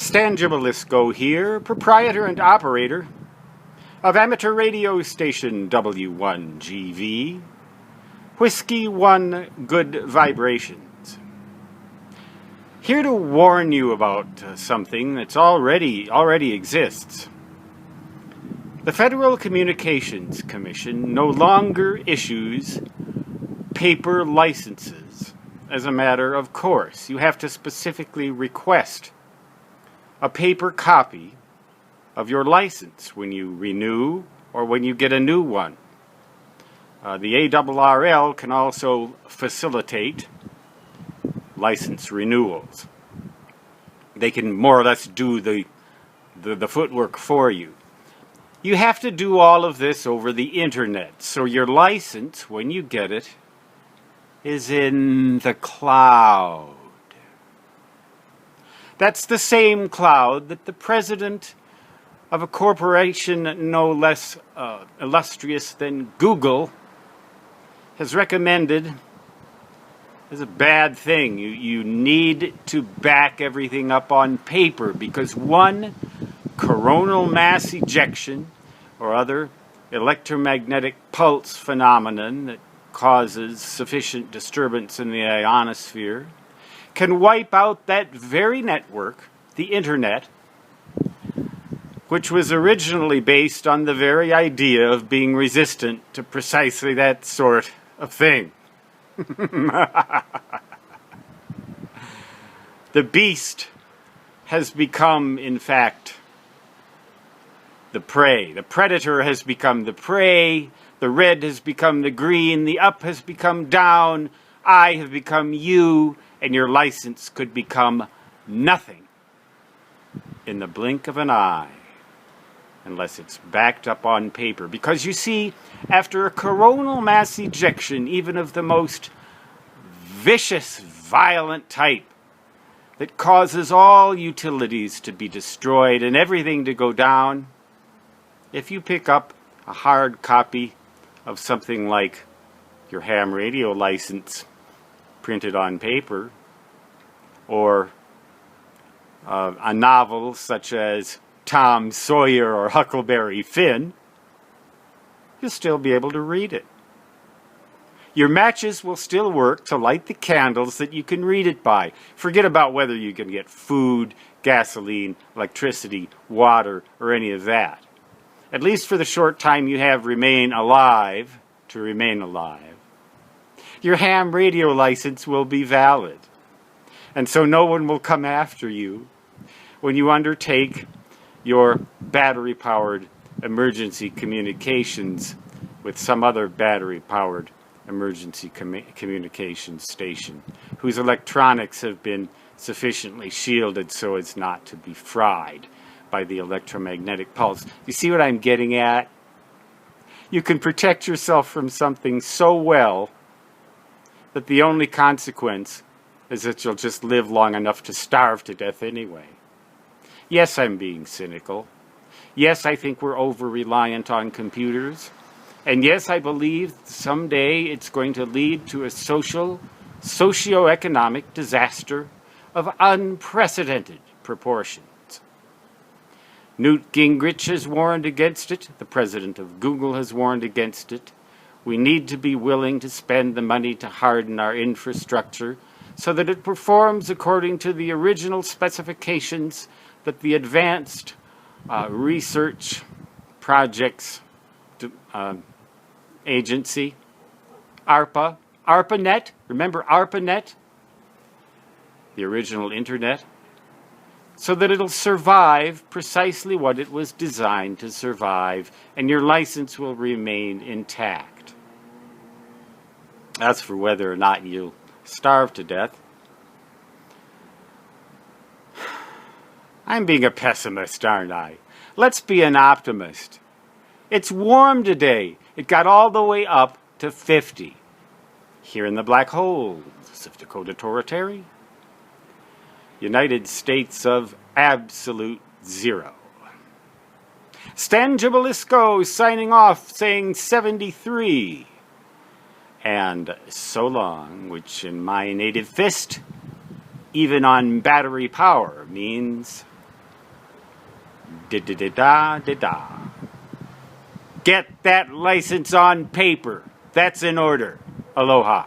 Stan Gibilisco here, proprietor and operator of amateur radio station W1GV, Whiskey 1 Good Vibrations. Here to warn you about something that's already exists. The Federal Communications Commission no longer issues paper licenses as a matter of course. You have to specifically request a paper copy of your license when you renew or when you get a new one. The ARRL can also facilitate license renewals. They can more or less do the footwork for you. You have to do all of this over the internet, so your license, when you get it, is in the cloud. That's the same cloud that the president of a corporation no less illustrious than Google has recommended is a bad thing. You need to back everything up on paper because one coronal mass ejection or other electromagnetic pulse phenomenon that causes sufficient disturbance in the ionosphere can wipe out that very network, the internet, which was originally based on the very idea of being resistant to precisely that sort of thing. The beast has become, in fact, the prey. The predator has become the prey. The red has become the green. The up has become down. I have become you. And your license could become nothing in the blink of an eye, unless it's backed up on paper. Because you see, after a coronal mass ejection, even of the most vicious, violent type, that causes all utilities to be destroyed and everything to go down, if you pick up a hard copy of something like your ham radio license printed on paper, or a novel such as Tom Sawyer or Huckleberry Finn, you'll still be able to read it. Your matches will still work to light the candles that you can read it by. Forget about whether you can get food, gasoline, electricity, water, or any of that. At least for the short time you have remain alive, your ham radio license will be valid. And so no one will come after you when you undertake your battery-powered emergency communications with some other battery-powered emergency communications station whose electronics have been sufficiently shielded so as not to be fried by the electromagnetic pulse. You see what I'm getting at? You can protect yourself from something so well that the only consequence is that you'll just live long enough to starve to death anyway. Yes, I'm being cynical. Yes, I think we're over-reliant on computers. And yes, I believe someday it's going to lead to a socio-economic disaster of unprecedented proportions. Newt Gingrich has warned against it. The president of Google has warned against it. We need to be willing to spend the money to harden our infrastructure so that it performs according to the original specifications that the Advanced Research Projects Agency, ARPANET, remember ARPANET? The original internet? So that it'll survive precisely what it was designed to survive, and your license will remain intact. As for whether or not you'll starve to death, I'm being a pessimist, aren't I? Let's be an optimist. It's warm today. It got all the way up to 50. Here in the black hole of Dakota Territory, United States of absolute zero. Stan Gibilisco signing off, saying 73. And so long, which in my native fist, even on battery power, means Da-da-da-da-da-da. Get that license on paper. That's in order. Aloha.